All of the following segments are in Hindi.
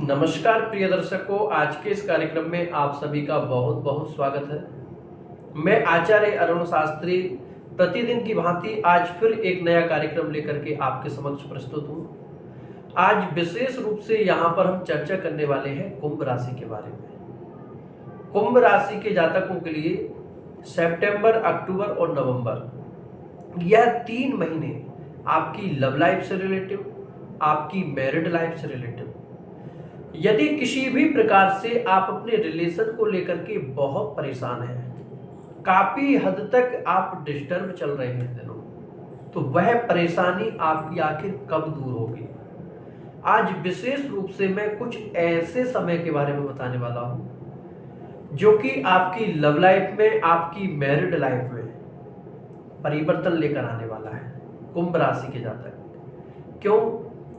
नमस्कार प्रिय दर्शकों, आज के इस कार्यक्रम में आप सभी का बहुत बहुत स्वागत है। मैं आचार्य अरुण शास्त्री प्रतिदिन की भांति आज फिर एक नया कार्यक्रम लेकर के आपके समक्ष प्रस्तुत हूँ। आज विशेष रूप से यहाँ पर हम चर्चा करने वाले हैं कुंभ राशि के बारे में। कुंभ राशि के जातकों के लिए सितंबर, अक्टूबर और नवंबर यह 3 महीने आपकी लव लाइफ से रिलेटिव, आपकी मैरिड लाइफ से रिलेटिव, यदि किसी भी प्रकार से आप अपने रिलेशन को लेकर के बहुत परेशान हैं, काफी हद तक आप डिस्टर्ब चल रहे हैं दिनों, तो वह परेशानी आपकी आखिर कब दूर होगी। आज विशेष रूप से मैं कुछ ऐसे समय के बारे में बताने वाला हूं जो कि आपकी लव लाइफ में, आपकी मैरिड लाइफ में परिवर्तन लेकर आने वाला है। कुंभ राशि के जातक क्यों?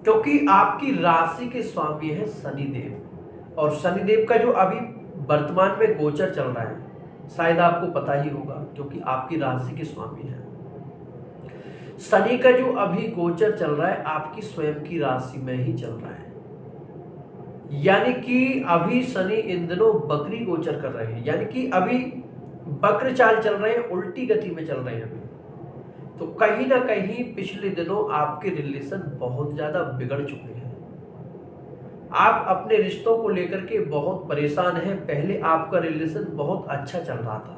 क्योंकि आपकी राशि के स्वामी है शनिदेव, और शनिदेव का जो अभी वर्तमान में गोचर चल रहा है, शायद आपको पता ही होगा, क्योंकि आपकी राशि के स्वामी है। शनि का जो अभी गोचर चल रहा है आपकी स्वयं की राशि में ही चल रहा है, यानी कि अभी शनि इन दिनों बकरी गोचर कर रहे हैं, यानी कि अभी वक्र चाल चल रहे हैं, उल्टी गति में चल रहे हैं अभी। तो कहीं ना कहीं पिछले दिनों आपके रिलेशन बहुत ज्यादा बिगड़ चुके हैं। आप अपने रिश्तों को लेकर के बहुत परेशान हैं। पहले आपका रिलेशन बहुत अच्छा चल रहा था।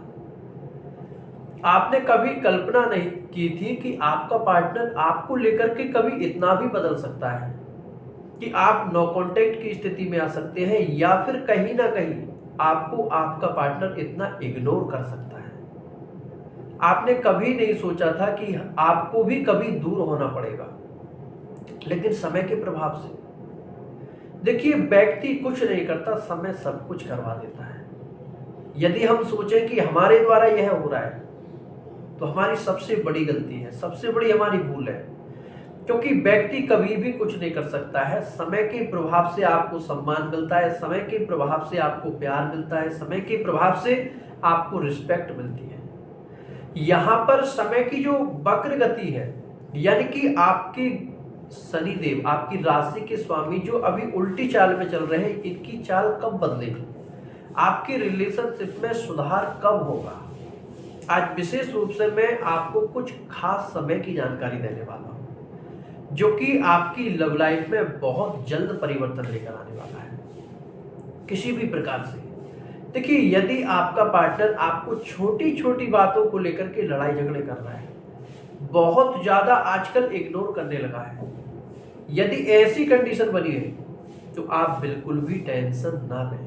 आपने कभी कल्पना नहीं की थी कि आपका पार्टनर आपको लेकर के कभी इतना भी बदल सकता है कि आप नो कांटेक्ट की स्थिति में आ सकते हैं, या फिर कहीं ना कहीं आपको आपका पार्टनर इतना इग्नोर कर सकता है। आपने कभी नहीं सोचा था कि आपको भी कभी दूर होना पड़ेगा, लेकिन समय के प्रभाव से देखिए, व्यक्ति कुछ नहीं करता, समय सब कुछ करवा देता है। यदि हम सोचें कि हमारे द्वारा यह हो रहा है, तो हमारी सबसे बड़ी गलती है, सबसे बड़ी हमारी भूल है, क्योंकि व्यक्ति कभी भी कुछ नहीं कर सकता है। समय के प्रभाव से आपको सम्मान मिलता है, समय के प्रभाव से आपको प्यार मिलता है, समय के प्रभाव से आपको रिस्पेक्ट मिलती है। यहां पर समय की जो वक्र गति है, यानी कि आपके शनिदेव, आपकी राशि के स्वामी जो अभी उल्टी चाल में चल रहे हैं, इनकी चाल कब बदलेगी, आपके रिलेशनशिप में सुधार कब होगा। आज विशेष रूप से मैं आपको कुछ खास समय की जानकारी देने वाला हूं, जो कि आपकी लव लाइफ में बहुत जल्द परिवर्तन लेकर आने वाला है। किसी भी प्रकार से देखिए, यदि आपका पार्टनर आपको छोटी छोटी बातों को लेकर के लड़ाई झगड़े कर रहा है, बहुत ज्यादा आजकल इग्नोर करने लगा है, यदि ऐसी कंडीशन बनी है, तो आप बिल्कुल भी टेंशन ना लें,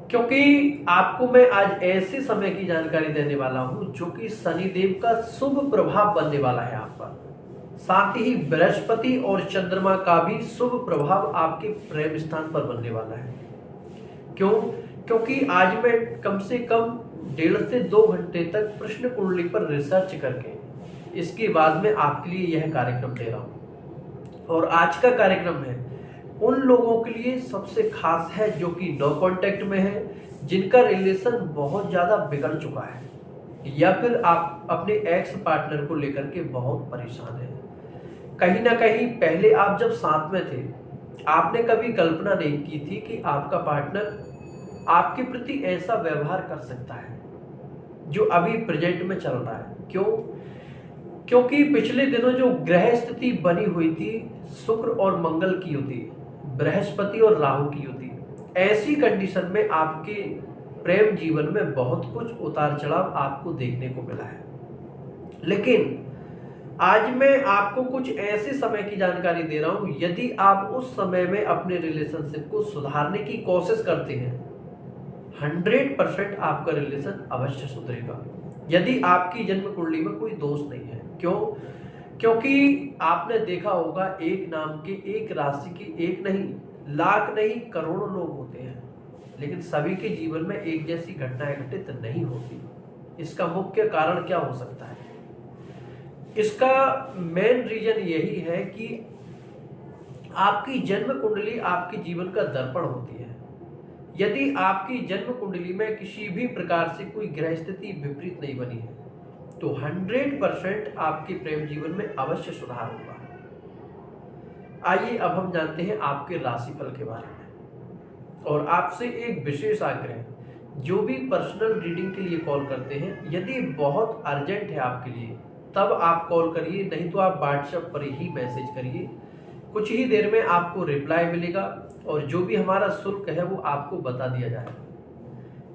क्योंकि आपको मैं आज ऐसे समय की जानकारी देने वाला हूं जो कि शनिदेव का शुभ प्रभाव बनने वाला है आप पर। साथ ही बृहस्पति और चंद्रमा का भी शुभ प्रभाव आपके प्रेम स्थान पर बनने वाला है। क्यों? क्योंकि आज मैं कम से कम 1.5 से 2 घंटे तक प्रश्न कुंडली पर रिसर्च करके इसके बाद में आपके लिए यह कार्यक्रम दे रहा हूं। और आज का कार्यक्रम है उन लोगों के लिए सबसे खास है जो कि नो कांटेक्ट में है, जिनका रिलेशन बहुत ज्यादा बिगड़ चुका है, या फिर आप अपने एक्स पार्टनर को लेकर के बहुत परेशान हैं। कहीं ना कहीं पहले आप जब साथ में थे, आपने कभी कल्पना नहीं की थी कि आपका पार्टनर आपके प्रति ऐसा व्यवहार कर सकता है जो अभी प्रेजेंट में चल रहा है। क्यों? क्योंकि पिछले दिनों जो ग्रह स्थिति बनी हुई थी, शुक्र और मंगल की युति, बृहस्पति और राहु की युति, ऐसी कंडीशन में आपके प्रेम जीवन में बहुत कुछ उतार चढ़ाव आपको देखने को मिला है। लेकिन आज मैं आपको कुछ ऐसे समय की जानकारी दे रहा हूं, यदि आप उस समय में अपने रिलेशनशिप को सुधारने की कोशिश करते हैं, 100% आपका रिलेशन अवश्य सुधरेगा। यदि आपकी जन्म कुंडली में कोई दोष नहीं है। क्यों? क्योंकि आपने देखा होगा, एक नाम के, एक राशि के, एक नहीं, लाख नहीं, करोड़ों लोग होते हैं, लेकिन सभी के जीवन में एक जैसी घटनाएं घटित नहीं होती। इसका मुख्य कारण क्या हो सकता है? इसका मेन रीजन यही है कि आपकी जन्म कुंडली आपके जीवन का दर्पण होती है। यदि आपकी जन्म कुंडली में किसी भी प्रकार से कोई ग्रह स्थिति विपरीत नहीं बनी है, तो 100% आपके प्रेम जीवन में अवश्य सुधार होगा। आइए अब हम जानते हैं आपके राशिफल के बारे में। और आपसे एक विशेष आग्रह, जो भी पर्सनल रीडिंग के लिए कॉल करते हैं, यदि बहुत अर्जेंट है आपके लिए तब आप कॉल करिए, नहीं तो आप व्हाट्सएप पर ही मैसेज करिए। कुछ ही देर में आपको रिप्लाई मिलेगा और जो भी हमारा शुल्क है वो आपको बता दिया जाएगा।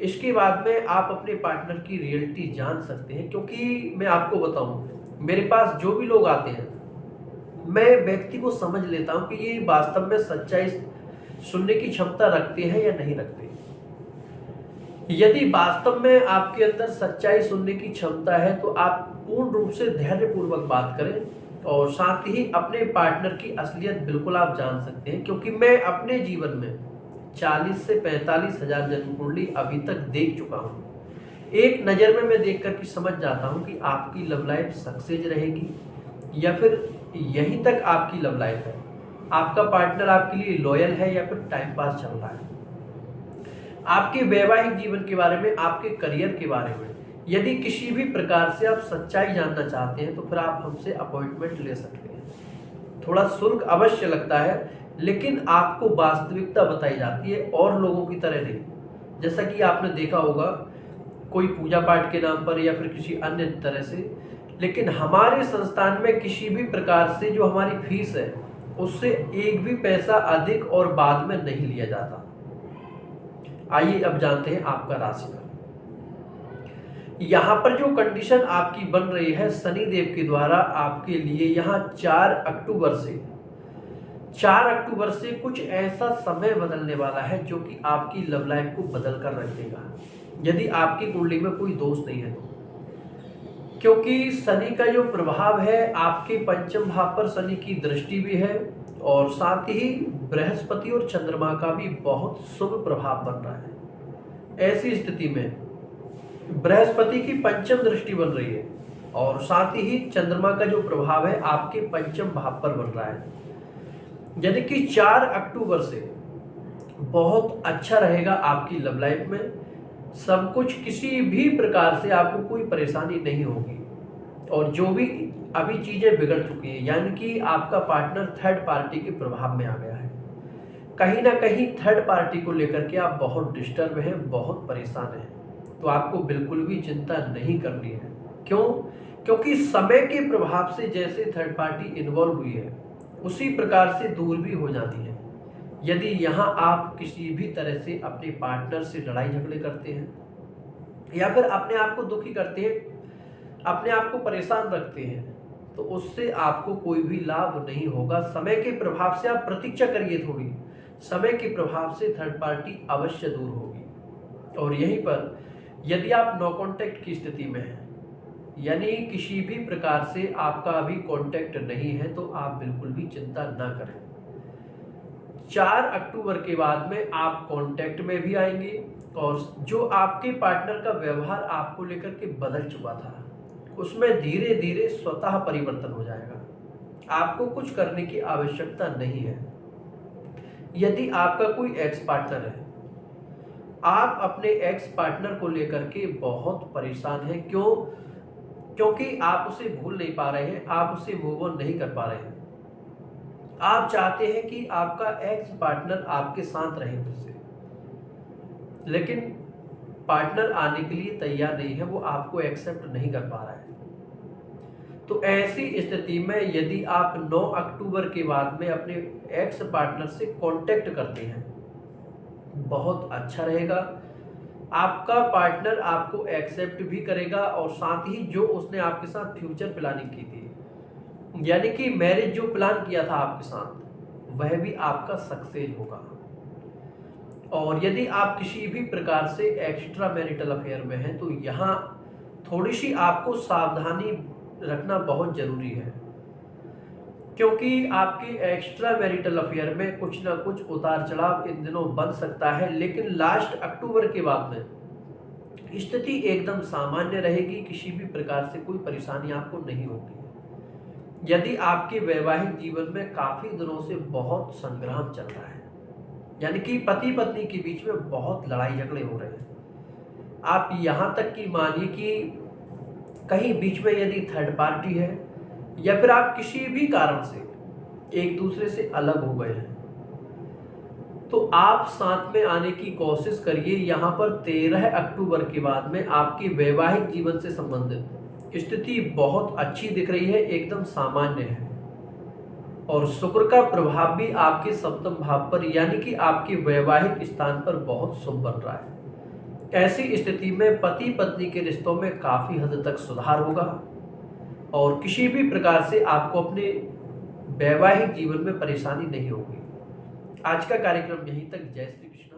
इसके बाद में आप अपने पार्टनर की रियलिटी जान सकते हैं, क्योंकि मैं आपको बताऊं, मेरे पास जो भी लोग आते हैं मैं व्यक्ति को समझ लेता हूं कि ये वास्तव में सच्चाई सुनने की क्षमता रखते हैं या नहीं रखते। यदि वास्तव में आपके अंदर सच्चाई सुनने की क्षमता है तो आप पूर्ण रूप से धैर्यपूर्वक बात करें और साथ ही अपने पार्टनर की असलियत बिल्कुल आप जान सकते हैं, क्योंकि मैं अपने जीवन में 40 से 45 हजार जन्म कुंडली अभी तक देख चुका हूँ। एक नज़र में मैं देख करके समझ जाता हूँ कि आपकी लव लाइफ सक्सेस रहेगी या फिर यहीं तक आपकी लव लाइफ है, आपका पार्टनर आपके लिए लॉयल है या फिर टाइम पास चल रहा है। आपके वैवाहिक जीवन के बारे में, आपके करियर के बारे में यदि किसी भी प्रकार से आप सच्चाई जानना चाहते हैं तो फिर आप हमसे अपॉइंटमेंट ले सकते हैं। थोड़ा शुल्क अवश्य लगता है, लेकिन आपको वास्तविकता बताई जाती है और लोगों की तरह नहीं। जैसा कि आपने देखा होगा कोई पूजा पाठ के नाम पर या फिर किसी अन्य तरह से, लेकिन हमारे संस्थान में किसी भी प्रकार से जो हमारी फीस है उससे एक भी पैसा अधिक और बाद में नहीं लिया जाता। आइए अब जानते हैं आपका राशिफल। यहाँ पर जो कंडीशन आपकी बन रही है शनि देव के द्वारा आपके लिए, यहाँ 4 अक्टूबर से कुछ ऐसा समय बदलने वाला है जो कि आपकी लव लाइफ को बदल कर रख देगा, यदि आपकी कुंडली में कोई दोष नहीं है तो। क्योंकि शनि का जो प्रभाव है, आपके पंचम भाव पर शनि की दृष्टि भी है और साथ ही बृहस्पति और चंद्रमा का भी बहुत शुभ प्रभाव बन रहा है। ऐसी स्थिति में बृहस्पति की पंचम दृष्टि बन रही है और साथ ही चंद्रमा का जो प्रभाव है आपके पंचम भाव पर बन रहा है, यानी कि 4 अक्टूबर से बहुत अच्छा रहेगा आपकी लव लाइफ में। सब कुछ, किसी भी प्रकार से आपको कोई परेशानी नहीं होगी और जो भी अभी चीजें बिगड़ चुकी हैं, यानी कि आपका पार्टनर थर्ड पार्टी के प्रभाव में आ गया है, कहीं ना कहीं थर्ड पार्टी को लेकर के आप बहुत डिस्टर्ब हैं, बहुत परेशान हैं, तो आपको बिल्कुल भी चिंता नहीं करनी है। क्यों? क्योंकि समय के प्रभाव से जैसे थर्ड पार्टी इन्वॉल्व हुई है उसी प्रकार से दूर भी हो जाती है। यदि यहाँ आप किसी भी तरह से अपने पार्टनर से लड़ाई झगड़े करते हैं या फिर अपने आप को दुखी करते हैं, अपने आप को परेशान रखते हैं, तो उससे आपको कोई भी लाभ नहीं होगा। समय के प्रभाव से आप प्रतीक्षा करिए थोड़ी, समय के प्रभाव से थर्ड पार्टी अवश्य दूर होगी। और यहीं पर यदि आप नो कांटेक्ट की स्थिति में हैं, यानी किसी भी प्रकार से आपका अभी कांटेक्ट नहीं है, तो आप बिल्कुल भी चिंता ना करें। 4 अक्टूबर के बाद में आप कांटेक्ट में भी आएंगे और जो आपके पार्टनर का व्यवहार आपको लेकर के बदल चुका था उसमें धीरे धीरे स्वतः परिवर्तन हो जाएगा। आपको कुछ करने की आवश्यकता नहीं है। यदि आपका कोई एक्स पार्टनर है, आप अपने एक्स पार्टनर को लेकर के बहुत परेशान हैं। क्यों? क्योंकि आप उसे भूल नहीं पा रहे हैं, आप उसे मूव ऑन नहीं कर पा रहे हैं। आप चाहते हैं कि आपका एक्स पार्टनर आपके साथ रहे फिर से, लेकिन पार्टनर आने के लिए तैयार नहीं है, वो आपको एक्सेप्ट नहीं कर पा रहा है। तो ऐसी स्थिति में यदि आप 9 अक्टूबर के बाद में अपने एक्स पार्टनर से कांटेक्ट करते हैं, बहुत अच्छा रहेगा। आपका पार्टनर आपको एक्सेप्ट भी करेगा और साथ ही जो उसने आपके साथ फ्यूचर प्लानिंग की थी, यानी कि मैरिज जो प्लान किया था आपके साथ, वह भी आपका सक्सेस होगा। और यदि आप किसी भी प्रकार से एक्स्ट्रा मैरिटल अफेयर में हैं तो यहाँ थोड़ी सी आपको सावधानी रखना बहुत जरूरी है, क्योंकि आपके एक्स्ट्रा मैरिटल अफेयर में कुछ ना कुछ उतार चढ़ाव इन दिनों बन सकता है, लेकिन लास्ट अक्टूबर के बाद में स्थिति एकदम सामान्य रहेगी। किसी भी प्रकार से कोई परेशानी आपको नहीं होगी। यदि आपके वैवाहिक जीवन में काफी दिनों से बहुत संग्राम चल रहा है, यानी कि पति पत्नी के बीच में बहुत लड़ाई झगड़े हो रहे हैं, आप यहाँ तक कि मानिए कि कहीं बीच में यदि थर्ड पार्टी है या फिर आप किसी भी कारण से एक दूसरे से अलग हो गए हैं, तो आप साथ में आने की कोशिश करिए। यहाँ पर 13 अक्टूबर के बाद में आपकी वैवाहिक जीवन से संबंधित स्थिति बहुत अच्छी दिख रही है, एकदम सामान्य है। और शुक्र का प्रभाव भी आपके सप्तम भाव पर यानी कि आपके वैवाहिक स्थान पर बहुत शुभ बन रहा है। ऐसी स्थिति में पति पत्नी के रिश्तों में काफी हद तक सुधार होगा और किसी भी प्रकार से आपको अपने वैवाहिक जीवन में परेशानी नहीं होगी। आज का कार्यक्रम यहीं तक। जय श्री कृष्ण।